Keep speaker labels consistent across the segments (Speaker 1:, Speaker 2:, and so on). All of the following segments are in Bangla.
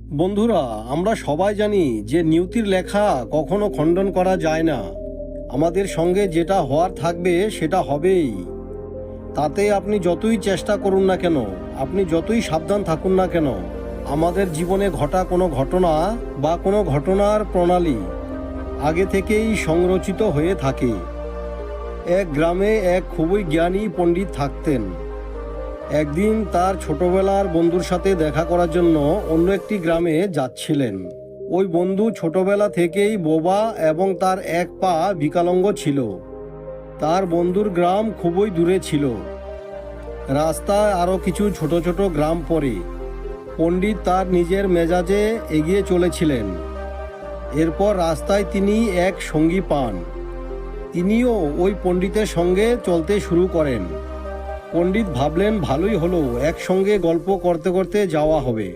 Speaker 1: বন্ধুরা, আমরা সবাই জানি যে নিয়তির লেখা কখনো খণ্ডন করা যায় না। আমাদের সঙ্গে যেটা হওয়ার থাকবে সেটা হবেই। তাতে আপনি যতই চেষ্টা করুন না কেন, আপনি যতই সাবধান থাকুন না কেন, আমাদের জীবনে ঘটা কোনো ঘটনা বা কোনো ঘটনার প্রণালী আগে থেকেই সংরচিত হয়ে থাকে। এক গ্রামে এক খুবই জ্ঞানী পণ্ডিত থাকতেন। একদিন তার ছোটবেলার বন্ধুর সাথে দেখা করার জন্য অন্য একটি গ্রামে যাচ্ছিলেন। ওই বন্ধু ছোটবেলা থেকেই বোবা এবং তার এক পা বিকলাঙ্গ ছিল। তার বন্ধুর গ্রাম খুবই দূরে ছিল। রাস্তায় আরও কিছু ছোট ছোট গ্রাম পড়ে। পণ্ডিত তার নিজের মেজাজে এগিয়ে চলেছিলেন। এরপর রাস্তায় তিনি এক সঙ্গী পান। তিনিও ওই পণ্ডিতের সঙ্গে চলতে শুরু করেন। পণ্ডিত ভাবলেন ভালোই হলো, একসঙ্গে গল্প করতে করতে যাওয়া হবে,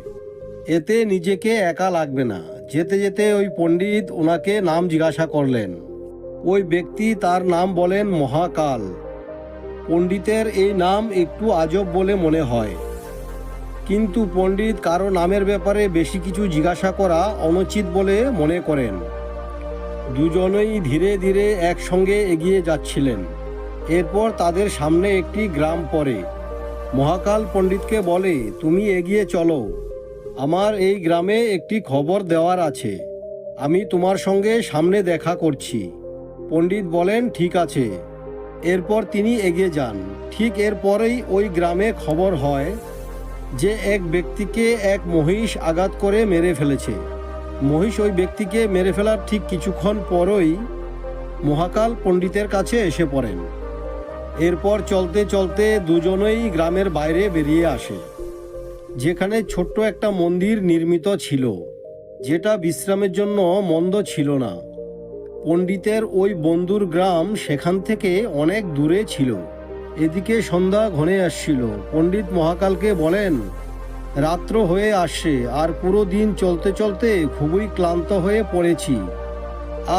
Speaker 1: এতে নিজেকে একা লাগবে না। যেতে যেতে ওই পণ্ডিত ওনাকে নাম জিজ্ঞাসা করলেন। ওই ব্যক্তি তার নাম বলেন মহাকাল। পণ্ডিতের এই নাম একটু আজব বলে মনে হয়, কিন্তু পণ্ডিত কারো নামের ব্যাপারে বেশি কিছু জিজ্ঞাসা করা অনুচিত বলে মনে করেন। দুজনেই ধীরে ধীরে একসঙ্গে এগিয়ে যাচ্ছিলেন। এরপর তাদের সামনে একটি গ্রাম পড়ে। মহাকাল পণ্ডিতকে বলে, তুমি এগিয়ে চলো, আমার এই গ্রামে একটি খবর দেওয়ার আছে, আমি তোমার সঙ্গে সামনে দেখা করছি। পণ্ডিত বলেন ঠিক আছে। এরপর তিনি এগিয়ে যান। ঠিক এরপরেই ওই গ্রামে খবর হয় যে এক ব্যক্তিকে এক মহিষ আঘাত করে মেরে ফেলেছে। মহিষ ওই ব্যক্তিকে মেরে ফেলার ঠিক কিছুক্ষণ পরই মহাকাল পণ্ডিতের কাছে এসে পড়েন। এরপর চলতে চলতে দুজনেই গ্রামের বাইরে বেরিয়ে আসে, যেখানে ছোট্ট একটা মন্দির নির্মিত ছিল, যেটা বিশ্রামের জন্য মন্দ ছিল না। পণ্ডিতের ওই বন্ধুর গ্রাম সেখান থেকে অনেক দূরে ছিল। এদিকে সন্ধ্যা ঘনে আসছিল। পণ্ডিত মহাকালকে বলেন, রাত্র হয়ে আসছে, আর পুরো দিন চলতে চলতে খুবই ক্লান্ত হয়ে পড়েছি,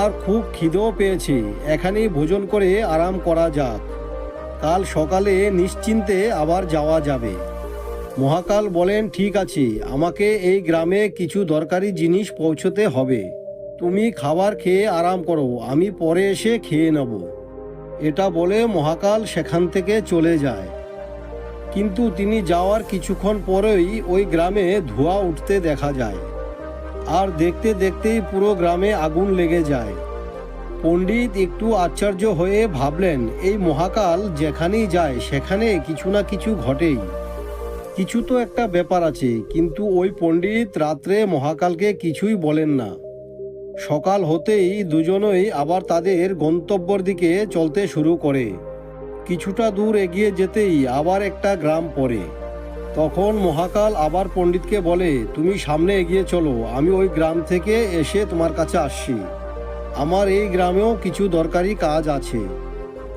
Speaker 1: আর খুব খিদেও পেয়েছে। এখানেই ভোজন করে আরাম করা যাক, কাল সকালে নিশ্চিন্তে আবার যাওয়া যাবে। মহাকাল বলেন ঠিক আছে, আমাকে এই গ্রামে কিছু দরকারি জিনিস পৌঁছতে হবে, তুমি খাবার খেয়ে আরাম করো, আমি পরে এসে খেয়ে নেব। এটা বলে মহাকাল সেখান থেকে চলে যায়। কিন্তু তিনি যাওয়ার কিছুক্ষণ পরেই ওই গ্রামে ধোঁয়া উঠতে দেখা যায়, আর দেখতে দেখতেই পুরো গ্রামে আগুন লেগে যায়। পণ্ডিত একটু আশ্চর্য হয়ে ভাবলেন, এই মহাকাল যেখানেই যায় সেখানে কিছু না কিছু ঘটেই, কিছু তো একটা ব্যাপার আছে। কিন্তু ওই পণ্ডিত রাত্রে মহাকালকে কিছুই বলেন না। সকাল হতেই দুজনেই আবার তাদের গন্তব্যের দিকে চলতে শুরু করে। কিছুটা দূর এগিয়ে যেতেই আবার একটা গ্রাম পড়ে। তখন মহাকাল আবার পণ্ডিতকে বলে, তুমি সামনে এগিয়ে চলো, আমি ওই গ্রাম থেকে এসে তোমার কাছে আসছি। আমার এই গ্রামেও কিছু দরকারি কাজ আছে,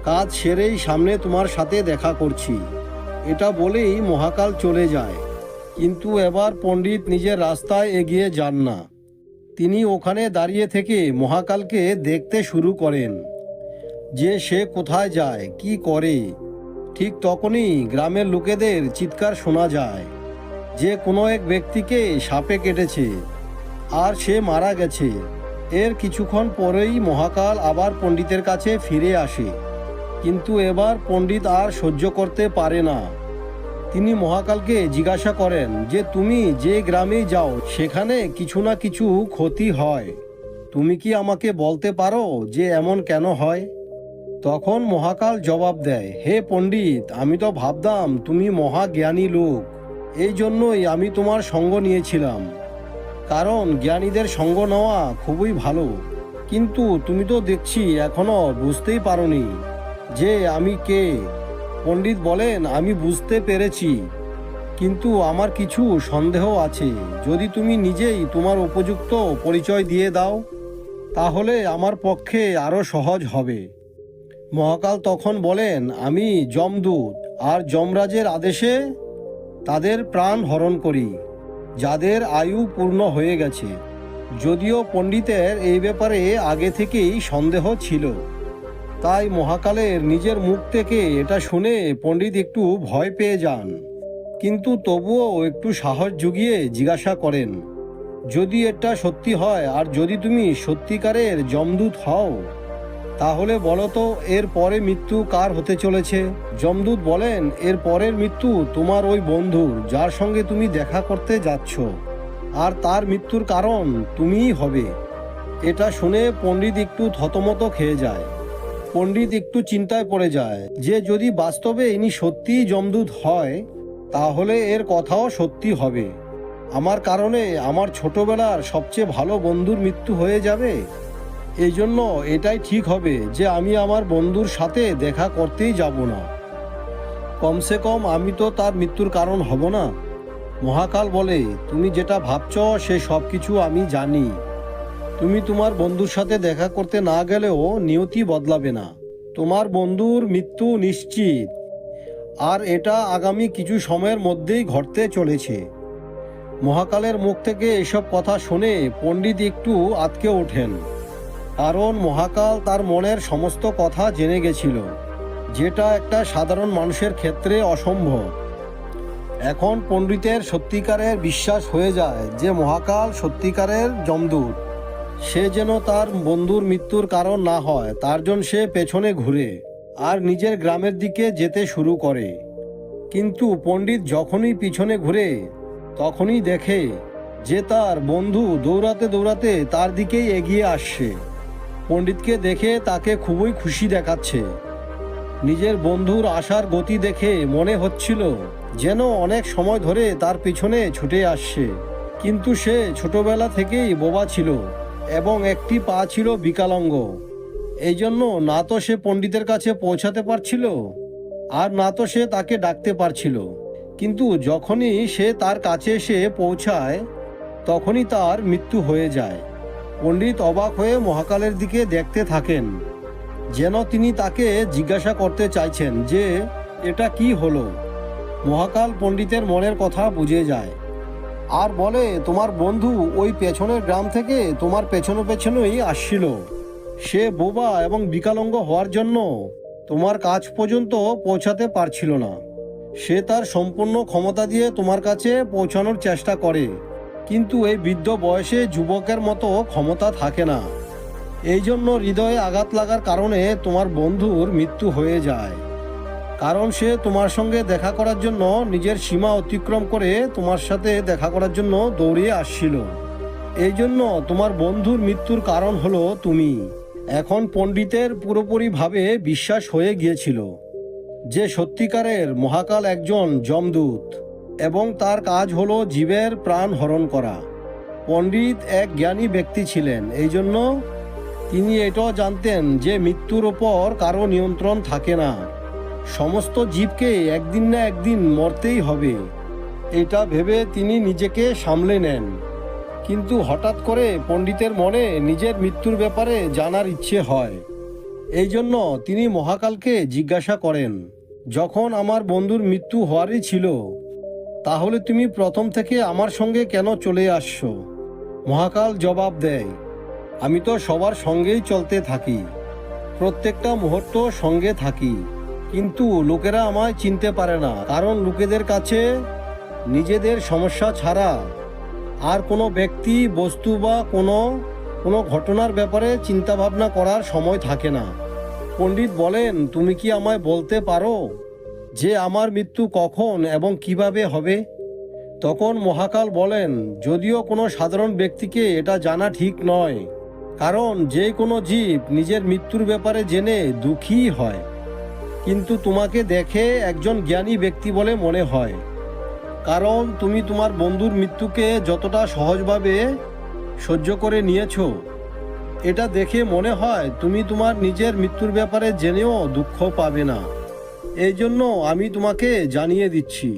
Speaker 1: কাজ সেরেই সামনে তোমার সাথে দেখা করছি। এটা বলেই মহাকাল চলে যায়। কিন্তু এবার পণ্ডিত নিজের রাস্তায় এগিয়ে যান না। তিনি ওখানে দাঁড়িয়ে থেকে মহাকালকে দেখতে শুরু করেন যে সে কোথায় যায়, কি করে। ঠিক তখনই গ্রামের লোকেদের চিৎকার শোনা যায় যে কোনো এক ব্যক্তিকে সাপে কেটেছে আর সে মারা গেছে। এর কিছুক্ষণ পরেই মহাকাল আবার পণ্ডিতের কাছে ফিরে আসে। কিন্তু এবার পণ্ডিত আর সহ্য করতে পারে না। তিনি মহাকালকে জিজ্ঞাসা করেন যে তুমি যে গ্রামে যাও সেখানে কিছু না কিছু ক্ষতি হয়, তুমি কি আমাকে বলতে পারো যে এমন কেন হয়? তখন মহাকাল জবাব দেয়, হে পণ্ডিত, আমি তো ভাবতাম তুমি মহাজ্ঞানী লোক, এই জন্যই আমি তোমার সঙ্গ নিয়েছিলাম, কারণ জ্ঞানীদের সঙ্গ নেওয়া খুবই ভালো। কিন্তু তুমি তো দেখছি এখনো বুঝতেই পারোনি যে আমি কে। পণ্ডিত বলেন, আমি বুঝতে পেরেছি, কিন্তু আমার কিছু সন্দেহ আছে। যদি তুমি নিজেই তোমার উপযুক্ত পরিচয় দিয়ে দাও তাহলে আমার পক্ষে আরও সহজ হবে। মহাকাল তখন বলেন, আমি যমদূত, আর যমরাজের আদেশে তাদের প্রাণ হরণ করি যাদের আয়ু পূর্ণ হয়ে গেছে। যদিও পণ্ডিতের এই ব্যাপারে আগে থেকেই সন্দেহ ছিল, তাই মহাকালের নিজের মুখ থেকে এটা শুনে পণ্ডিত একটু ভয় পেয়ে যান, কিন্তু তবুও একটু সাহস জুগিয়ে জিজ্ঞাসা করেন, যদি এটা সত্যি হয় আর যদি তুমি সত্যিকারের যমদূত হও, তাহলে বলো তো এর পরে মৃত্যু কার হতে চলেছে? যমদূত বলেন, এর পরের মৃত্যু তোমার ওই বন্ধুর, যার সঙ্গে তুমি দেখা করতে যাচ্ছ, আর তার মৃত্যুর কারণ তুমিই হবে। এটা শুনে পণ্ডিত একটু থতমত খেয়ে যায়। পণ্ডিত একটু চিন্তায় পড়ে যায় যে যদি বাস্তবে ইনি সত্যিই যমদূত হয়, তাহলে এর কথাও সত্যি হবে। আমার কারণে আমার ছোটবেলার সবচেয়ে ভালো বন্ধুর মৃত্যু হয়ে যাবে। এই জন্য এটাই ঠিক হবে যে আমি আমার বন্ধুর সাথে দেখা করতেই যাব না। কমসে কম আমি তো তার মৃত্যুর কারণ হব না। মহাকাল বলে, তুমি যেটা ভাবছ সে সব কিছু আমি জানি। তুমি তোমার বন্ধুর সাথে দেখা করতে না গেলেও নিয়তি বদলাবে না। তোমার বন্ধুর মৃত্যু নিশ্চিত, আর এটা আগামী কিছু সময়ের মধ্যেই ঘটতে চলেছে। মহাকালের মুখ থেকে এসব কথা শুনে পণ্ডিত একটু আঁতকে ওঠেন, কারণ মহাকাল তার মনের সমস্ত কথা জেনে গেছিল, যেটা একটা সাধারণ মানুষের ক্ষেত্রে অসম্ভব। এখন পণ্ডিতের সত্যিকারের বিশ্বাস হয়ে যায় যে মহাকাল সত্যিকারের যমদূত। সে যেন তার বন্ধুর মৃত্যুর কারণ না হয়, তার জন্য সে পেছনে ঘুরে আর নিজের গ্রামের দিকে যেতে শুরু করে। কিন্তু পণ্ডিত যখনই পিছনে ঘুরে, তখনই দেখে যে তার বন্ধু দৌড়াতে দৌড়াতে তার দিকেই এগিয়ে আসছে। পণ্ডিতকে দেখে তাকে খুবই খুশি দেখাচ্ছে। নিজের বন্ধুর আসার গতি দেখে মনে হচ্ছিল যেন অনেক সময় ধরে তার পিছনে ছুটে আসছে। কিন্তু সে ছোটবেলা থেকেই বোবা ছিল এবং একটি পা ছিল বিকলাঙ্গ। এই জন্য না তো সে পণ্ডিতের কাছে পৌঁছাতে পারছিল, আর না তো সে তাকে ডাকতে পারছিল। কিন্তু যখনই সে তার কাছে এসে পৌঁছায়, তখনই তার মৃত্যু হয়ে যায়। পণ্ডিত অবাক হয়ে মহাকালের দিকে দেখতে থাকেন, যেন তিনি তাকে জিজ্ঞাসা করতে চাইছেন যে এটা কি হলো। মহাকাল পণ্ডিতের মনের কথা বুঝে যায় আর বলে, তোমার বন্ধু ওই পেছনের গ্রাম থেকে তোমার পেছনে পেছনেই আসছিল। সে বোবা এবং বিকলাঙ্গ হওয়ার জন্য তোমার কাছ পর্যন্ত পৌঁছাতে পারছিল না। সে তার সম্পূর্ণ ক্ষমতা দিয়ে তোমার কাছে পৌঁছানোর চেষ্টা করে, কিন্তু এই বৃদ্ধ বয়সে যুবকের মতো ক্ষমতা থাকে না। এই জন্য হৃদয়ে আঘাত লাগার কারণে তোমার বন্ধুর মৃত্যু হয়ে যায়, কারণ সে তোমার সঙ্গে দেখা করার জন্য নিজের সীমা অতিক্রম করে তোমার সাথে দেখা করার জন্য দৌড়িয়ে আসছিল। এই জন্য তোমার বন্ধুর মৃত্যুর কারণ হলো তুমি। এখন পণ্ডিতের পুরোপুরিভাবে বিশ্বাস হয়ে গিয়েছিল যে সত্যিকারের মহাকাল একজন যমদূত এবং তার কাজ হলো জীবের প্রাণ হরণ করা। পণ্ডিত এক জ্ঞানী ব্যক্তি ছিলেন, এই জন্য তিনি এটাও জানতেন যে মৃত্যুর ওপর কারো নিয়ন্ত্রণ থাকে না। সমস্ত জীবকে একদিন না একদিন মরতেই হবে। এটা ভেবে তিনি নিজেকে সামলে নেন। কিন্তু হঠাৎ করে পণ্ডিতের মনে নিজের মৃত্যুর ব্যাপারে জানার ইচ্ছে হয়। এই জন্য তিনি মহাকালকে জিজ্ঞাসা করেন, যখন আমার বন্ধুর মৃত্যু হওয়ারই ছিল, তাহলে তুমি প্রথম থেকে আমার সঙ্গে কেন চলে আসছো? মহাকাল জবাব দেয়, আমি তো সবার সঙ্গেই চলতে থাকি, প্রত্যেকটা মুহূর্ত সঙ্গে থাকি, কিন্তু লোকেরা আমায় চিনতে পারে না, কারণ লোকেদের কাছে নিজেদের সমস্যা ছাড়া আর কোনো ব্যক্তি, বস্তু বা কোনো ঘটনার ব্যাপারে চিন্তা ভাবনা করার সময় থাকে না। পণ্ডিত বলেন, তুমি কি আমায় বলতে পারো যে আমার মৃত্যু কখন এবং কিভাবে হবে? তখন মহাকাল বলেন, যদিও কোনো সাধারণ ব্যক্তিকে এটা জানা ঠিক নয়, কারণ যে কোনো জীব নিজের মৃত্যুর ব্যাপারে জেনে দুঃখী হয়, কিন্তু তোমাকে দেখে একজন জ্ঞানী ব্যক্তি বলে মনে হয়, কারণ তুমি তোমার বন্ধুর মৃত্যুকে যতটা সহজভাবে সহ্য করে নিয়েছো, এটা দেখে মনে হয় তুমি তোমার নিজের মৃত্যুর ব্যাপারে জেনেও দুঃখ পাবে না। এই জন্য আমি তোমাকে জানিয়ে দিচ্ছি,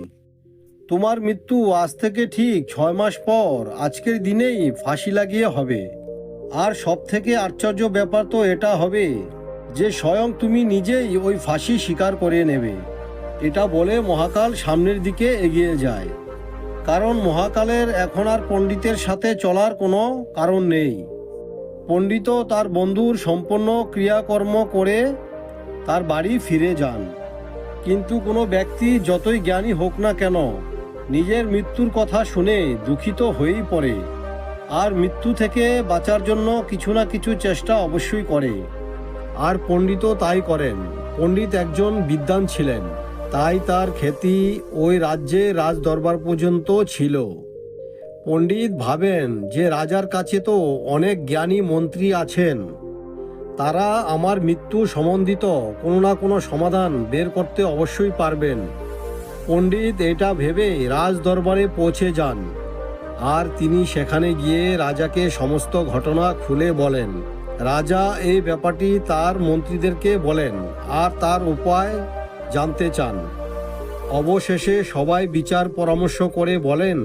Speaker 1: তোমার মৃত্যু আজ থেকে ঠিক 6 মাস পর আজকের দিনেই ফাঁসি লাগিয়ে হবে। আর সব থেকে আশ্চর্য ব্যাপার তো এটা হবে যে স্বয়ং তুমি নিজেই ওই ফাঁসি স্বীকার করে নেবে। এটা বলে মহাকাল সামনের দিকে এগিয়ে যায়, কারণ মহাকালের এখন আর পণ্ডিতের সাথে চলার কোনো কারণ নেই। পণ্ডিত তার বন্ধুর সম্পূর্ণ ক্রিয়াকর্ম করে তার বাড়ি ফিরে যান। কিন্তু কোনো ব্যক্তি যতই জ্ঞানী হোক না কেন, নিজের মৃত্যুর কথা শুনে দুঃখিত হয়েই পড়ে। আর মৃত্যু থেকে বাঁচার জন্য কিছু না কিছু চেষ্টা অবশ্যই করে। আর পণ্ডিতও তাই করেন। পণ্ডিত একজন বিদ্বান ছিলেন, তাই তার খ্যাতি ওই রাজ্যে রাজ দরবার পর্যন্ত ছিল। পণ্ডিত ভাবেন যে রাজার কাছে তো অনেক জ্ঞানী মন্ত্রী আছেন, তারা আমার মৃত্যু সম্বন্ধিত কোনো না কোনো সমাধান বের করতে অবশ্যই পারবেন। পণ্ডিত এটা ভেবে রাজ দরবারে পৌঁছে যান, আর তিনি সেখানে গিয়ে রাজাকে সমস্ত ঘটনা খুলে বলেন। রাজা এই ব্যাপারটি তার মন্ত্রীদেরকে বলেন আর তার উপায় জানতে চান। অবশেষে সবাই বিচার পরামর্শ করে বলেন,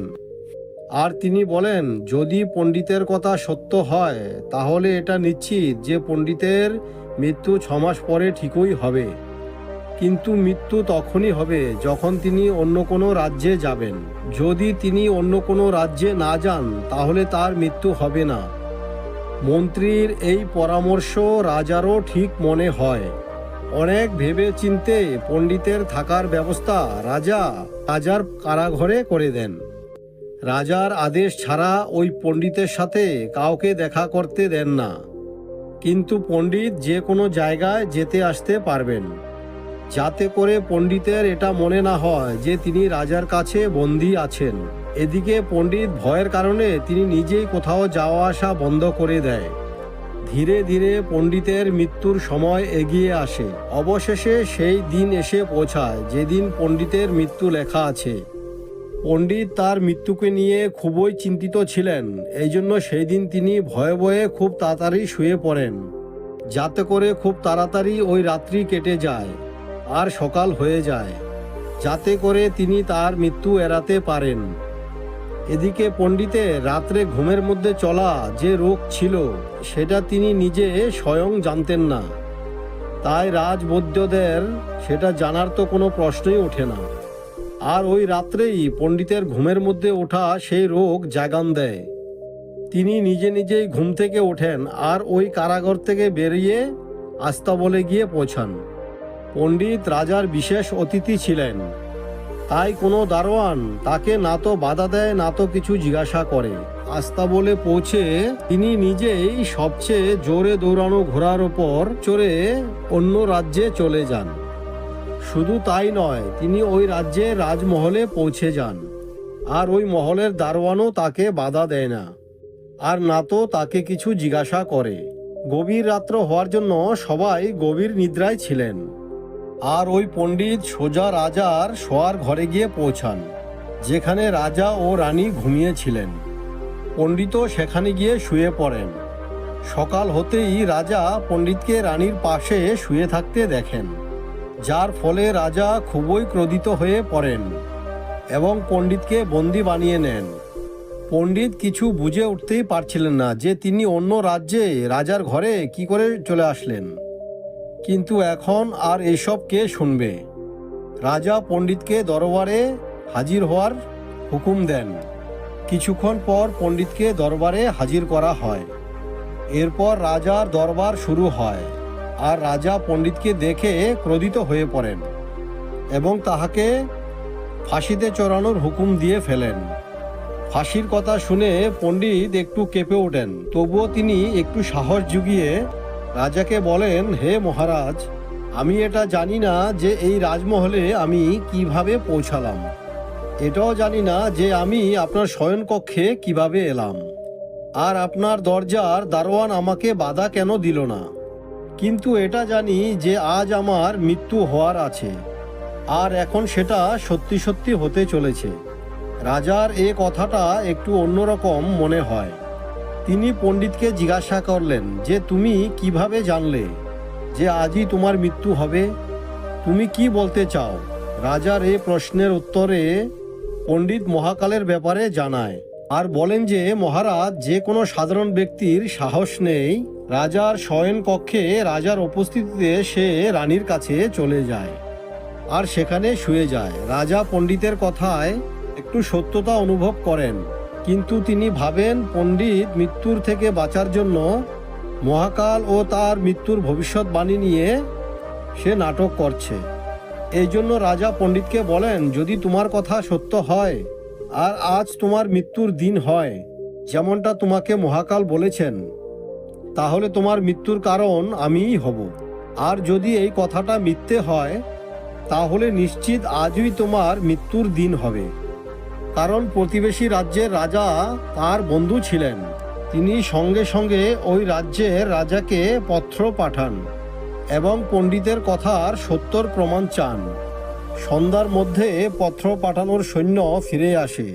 Speaker 1: আর তিনি বলেন যদি পণ্ডিতের কথা সত্য হয় তাহলে এটা নিশ্চিত যে পণ্ডিতের মৃত্যু 6 মাস পরে ঠিকই হবে। কিন্তু মৃত্যু তখনই হবে যখন তিনি অন্য কোনো রাজ্যে যাবেন। যদি তিনি অন্য কোনো রাজ্যে না যান তাহলে তার মৃত্যু হবে না। মন্ত্রীর এই পরামর্শ রাজারও ঠিক মনে হয়। অনেক ভেবে চিন্তে পণ্ডিতের থাকার ব্যবস্থা রাজার কারাঘরে করে দেন। রাজার আদেশ ছাড়া ওই পণ্ডিতের সাথে কাউকে দেখা করতে দেন না, কিন্তু পণ্ডিত যে কোনো জায়গায় যেতে আসতে পারবেন, যাতে করে পণ্ডিতের এটা মনে না হয় যে তিনি রাজার কাছে বন্দী আছেন। এদিকে পণ্ডিত ভয়ের কারণে তিনি নিজেই কোথাও যাওয়া আসা বন্ধ করে দেয়। ধীরে ধীরে পণ্ডিতের মৃত্যুর সময় এগিয়ে আসে। অবশেষে সেই দিন এসে পৌঁছায় যেদিন পণ্ডিতের মৃত্যু লেখা আছে। পণ্ডিত তার মৃত্যুকে নিয়ে খুবই চিন্তিত ছিলেন, এই জন্য সেই দিন তিনি ভয়ে ভয়ে খুব তাড়াতাড়ি শুয়ে পড়েন, যাতে করে খুব তাড়াতাড়ি ওই রাত্রি কেটে যায় আর সকাল হয়ে যায়, যাতে করে তিনি তার মৃত্যু এড়াতে পারেন। এদিকে পণ্ডিতের রাত্রে ঘুমের মধ্যে চলা যে রোগ ছিল সেটা তিনি নিজে স্বয়ং জানতেন না, তাই রাজবৈদ্যদের সেটা জানার তো কোনো প্রশ্নই ওঠে না। আর ওই রাত্রেই পণ্ডিতের ঘুমের মধ্যে ওঠা সেই রোগ জাগান দেয়। তিনি নিজে নিজেই ঘুম থেকে ওঠেন আর ওই কারাগার থেকে বেরিয়ে আস্তাবলে গিয়ে পৌঁছান। পণ্ডিত রাজার বিশেষ অতিথি ছিলেন, তাই কোনো দারোয়ান তাকে না তো বাধা দেয় না তো কিছু জিজ্ঞাসা করে। আস্তাবলে পৌঁছে তিনি নিজেই সবচেয়ে জোরে দৌড়ানো ঘোড়ার ওপর চড়ে অন্য রাজ্যে চলে যান। শুধু তাই নয়, তিনি ওই রাজ্যে রাজমহলে পৌঁছে যান, আর ওই মহলের দারোয়ানও তাকে বাধা দেয় না, আর না তো তাকে কিছু জিজ্ঞাসা করে। গভীর রাত্র হওয়ার জন্য সবাই গভীর নিদ্রায় ছিলেন, আর ওই পণ্ডিত সোজা রাজার শোয়ার ঘরে গিয়ে পৌঁছান, যেখানে রাজা ও রানী ঘুমিয়েছিলেন। পণ্ডিতও সেখানে গিয়ে শুয়ে পড়েন। সকাল হতেই রাজা পণ্ডিতকে রানীর পাশে শুয়ে থাকতে দেখেন, যার ফলে রাজা খুবই ক্রোধিত হয়ে পড়েন এবং পণ্ডিতকে বন্দি বানিয়ে নেন। পণ্ডিত কিছু বুঝে উঠতেই পারছিলেন না যে তিনি অন্য রাজ্যে রাজার ঘরে কি করে চলে আসলেন, কিন্তু এখন আর এসব কে শুনবে। রাজা পণ্ডিতকে দরবারে হাজির হওয়ার হুকুম দেন। কিছুক্ষণ পর পণ্ডিতকে দরবারে হাজির করা হয়। এরপর রাজার দরবার শুরু হয়, আর রাজা পণ্ডিতকে দেখে ক্রোধিত হয়ে পড়েন এবং তাহাকে ফাঁসিতে চড়ানোর হুকুম দিয়ে ফেলেন। ফাঁসির কথা শুনে পণ্ডিত একটু কেঁপে ওঠেন, তবুও তিনি একটু সাহস জুগিয়ে রাজাকে বলেন, হে মহারাজ, আমি এটা জানি না যে এই রাজমহলে আমি কিভাবে পৌঁছালাম। এটাও জানি না যে আমি আপনার শয়নকক্ষে কিভাবে এলাম, আর আপনার দরজার দারোয়ান আমাকে বাধা কেন দিল না। কিন্তু এটা জানি যে আজ আমার মৃত্যু হওয়ার আছে, আর এখন সেটা সত্যি সত্যি হতে চলেছে। রাজার এ কথাটা একটু অন্যরকম মনে হয়। তিনি পণ্ডিতকে জিজ্ঞাসা করলেন যে তুমি কিভাবে জানলে যে আজই তোমার মৃত্যু হবে? তুমি কি বলতে চাও? রাজার এই প্রশ্নের উত্তরে পণ্ডিত মহাকালের ব্যাপারে জানায় আর বলেন যে মহারাজ, যে কোনো সাধারণ ব্যক্তির সাহস নেই রাজার শয়ন কক্ষে রাজার উপস্থিতিতে সে রানীর কাছে চলে যায় আর সেখানে শুয়ে যায়। রাজা পণ্ডিতের কথায় একটু সত্যতা অনুভব করেন, কিন্তু তিনি ভাবেন পণ্ডিত মৃত্যুর থেকে বাঁচার জন্য মহাকাল ও তার মৃত্যুর ভবিষ্যৎবাণী নিয়ে সে নাটক করছে। এই জন্য রাজা পণ্ডিতকে বলেন, যদি তোমার কথা সত্য হয় আর আজ তোমার মৃত্যুর দিন হয়, যেমনটা তোমাকে মহাকাল বলেছেন, তাহলে তোমার মৃত্যুর কারণ আমিই হব। আর যদি এই কথাটা মিথ্যে হয়, তাহলে নিশ্চিত আজই তোমার মৃত্যুর দিন হবে। কারণ প্রতিবেশী রাজ্যের রাজা তার বন্ধু ছিলেন। তিনি সঙ্গে সঙ্গে ওই রাজ্যের রাজাকে পত্র পাঠান এবং পণ্ডিতের কথার সত্যর প্রমাণ চান। সন্ধ্যার মধ্যে পত্র পাঠানোর সৈন্য ফিরে আসে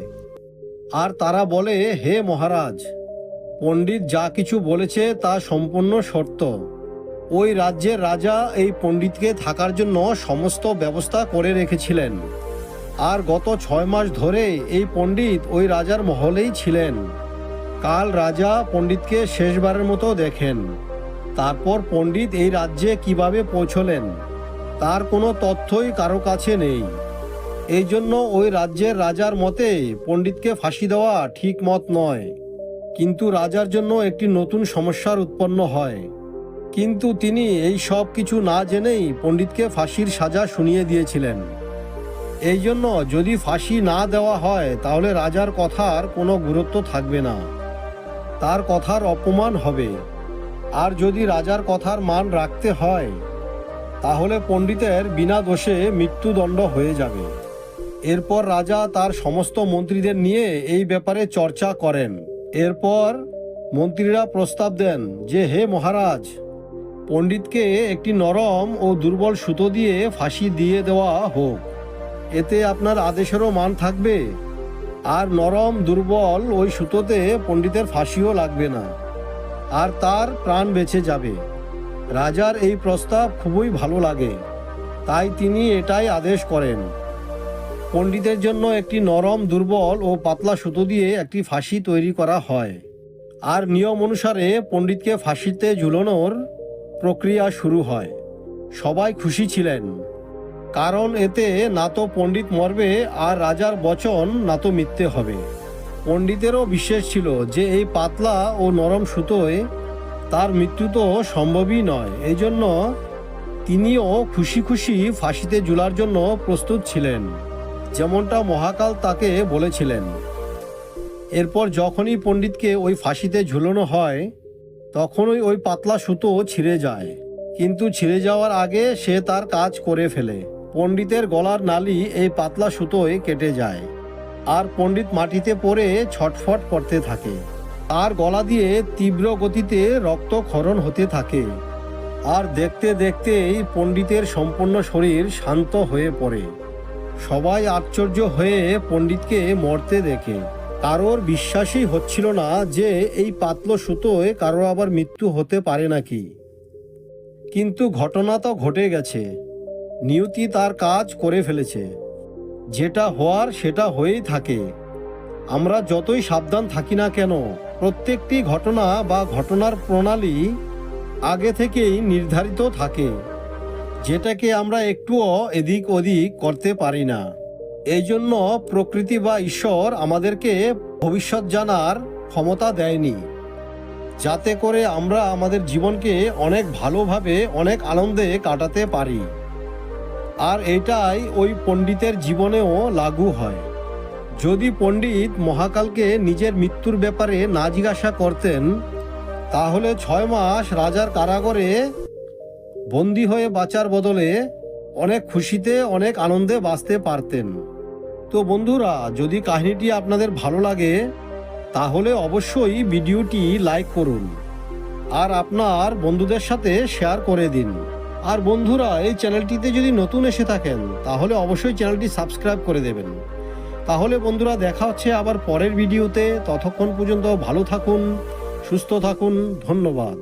Speaker 1: আর তারা বলে, হে মহারাজ, পণ্ডিত যা কিছু বলেছে তা সম্পূর্ণ সত্য। ওই রাজ্যের রাজা এই পণ্ডিতকে থাকার জন্য সমস্ত ব্যবস্থা করে রেখেছিলেন। আর গত 6 মাস ধরে এই পণ্ডিত ওই রাজার মহলেই ছিলেন। কাল রাজা পণ্ডিতকে শেষবারের মতো দেখেন। তারপর পণ্ডিত এই রাজ্যে কিভাবে পৌঁছলেন তার কোনো তথ্যই কারো কাছে নেই। এই জন্য ওই রাজ্যের রাজার মতে পণ্ডিতকে ফাঁসি দেওয়া ঠিক মত নয়। কিন্তু রাজার জন্য একটি নতুন সমস্যার উৎপন্ন হয়। কিন্তু তিনি এই সব কিছু না জেনেই পণ্ডিতকে ফাঁসির সাজা শুনিয়ে দিয়েছিলেন। এই জন্য যদি ফাঁসি না দেওয়া হয় তাহলে রাজার কথার কোনো গুরুত্ব থাকবে না, তার কথার অপমান হবে। আর যদি রাজার কথার মান রাখতে হয় তাহলে পণ্ডিতের বিনা দোষে মৃত্যুদণ্ড হয়ে যাবে। এরপর রাজা তার সমস্ত মন্ত্রীদের নিয়ে এই ব্যাপারে চর্চা করেন। এরপর মন্ত্রীরা প্রস্তাব দেন যে, হে মহারাজ, পণ্ডিতকে একটি নরম ও দুর্বল সুতো দিয়ে ফাঁসি দিয়ে দেওয়া হোক। এতে আপনার আদেশেরও মান থাকবে, আর নরম দুর্বল ওই সুতোতে পণ্ডিতের ফাঁসিও লাগবে না, আর তার প্রাণ বেঁচে যাবে। রাজার এই প্রস্তাব খুবই ভালো লাগে, তাই তিনি এটাই আদেশ করেন। পণ্ডিতের জন্য একটি নরম দুর্বল ও পাতলা সুতো দিয়ে একটি ফাঁসি তৈরি করা হয়। আর নিয়ম অনুসারে পণ্ডিতকে ফাঁসিতে ঝুলানোর প্রক্রিয়া শুরু হয়। সবাই খুশি ছিলেন, কারণ এতে না তো পণ্ডিত মরবে আর রাজার বচন না তো মিথ্যে হবে। পণ্ডিতেরও বিশ্বাস ছিল যে এই পাতলা ও নরম সুতোয় তার মৃত্যু তো সম্ভবই নয়। এই জন্য তিনিও খুশি খুশি ফাঁসিতে ঝুলার জন্য প্রস্তুত ছিলেন, যেমনটা মহাকাল তাকে বলেছিলেন। এরপর যখনই পণ্ডিতকে ওই ফাঁসিতে ঝুলানো হয় তখনই ওই পাতলা সুতো ছিঁড়ে যায়। কিন্তু ছিঁড়ে যাওয়ার আগে সে তার কাজ করে ফেলে। পণ্ডিতের গলার নালি এই পাতলা সুতোয় কেটে যায়, আর পণ্ডিত মাটিতে পড়ে ছটফট করতে থাকে। তার গলা দিয়ে তীব্র গতিতে রক্তক্ষরণ হতে থাকে। আর দেখতে দেখতেই পণ্ডিতের সম্পূর্ণ শরীর শান্ত হয়ে পড়ে। সবাই আশ্চর্য হয়ে পণ্ডিতকে মরতে দেখে। কারোর বিশ্বাসই হচ্ছিল না যে এই পাতলা সুতোয় কারো আবার মৃত্যু হতে পারে নাকি। কিন্তু ঘটনা তো ঘটে গেছে। নিয়তি তার কাজ করে ফেলেছে। যেটা হওয়ার সেটা হয়েই থাকে। আমরা যতই সাবধান থাকি না কেন, প্রত্যেকটি ঘটনা বা ঘটনার প্রণালী আগে থেকেই নির্ধারিত থাকে, যেটাকে আমরা একটুও এদিক ওদিক করতে পারি না। এই জন্য প্রকৃতি বা ঈশ্বর আমাদেরকে ভবিষ্যৎ জানার ক্ষমতা দেয়নি, যাতে করে আমরা আমাদের জীবনকে অনেক ভালোভাবে অনেক আনন্দে কাটাতে পারি। আর এটাই ওই পণ্ডিতের জীবনেও লাগু হয়। যদি পণ্ডিত মহাকালকে নিজের মৃত্যুর ব্যাপারে না জিজ্ঞাসা করতেন তাহলে 6 মাস রাজার কারাগারে বন্দী হয়ে বাঁচার বদলে অনেক খুশিতে অনেক আনন্দে বাঁচতে পারতেন। তো বন্ধুরা, যদি কাহিনীটি আপনাদের ভালো লাগে তাহলে অবশ্যই ভিডিওটি লাইক করুন আর আপনার বন্ধুদের সাথে শেয়ার করে দিন। আর বন্ধুরা, এই চ্যানেলটিতে যদি নতুন এসে থাকেন তাহলে অবশ্যই চ্যানেলটি সাবস্ক্রাইব করে দেবেন। তাহলে বন্ধুরা, দেখা হচ্ছে আবার পরের ভিডিওতে। ততক্ষণ পর্যন্ত ভালো থাকুন, সুস্থ থাকুন। ধন্যবাদ।